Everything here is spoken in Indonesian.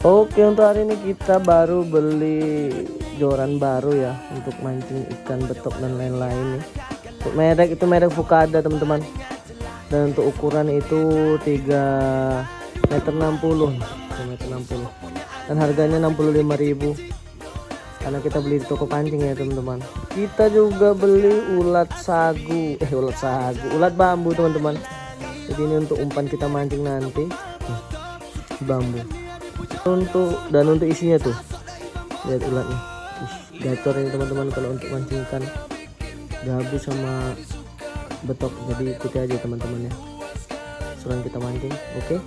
Oke, untuk hari ini kita baru beli joran baru ya untuk mancing ikan betok dan lain-lain nih. Untuk merek itu merek Fukada teman-teman. Dan untuk ukuran itu 3,60 meter. Dan harganya 65.000. Karena kita beli di toko pancing ya teman-teman. Kita juga beli ulat bambu teman-teman. Jadi ini untuk umpan kita mancing nanti. Bambu. Untuk isinya tuh lihat ulatnya, gacor ini teman-teman kalau untuk mancing ikan gabus sama betok. Jadi ikuti aja teman-teman ya, suruh kita mancing. Oke.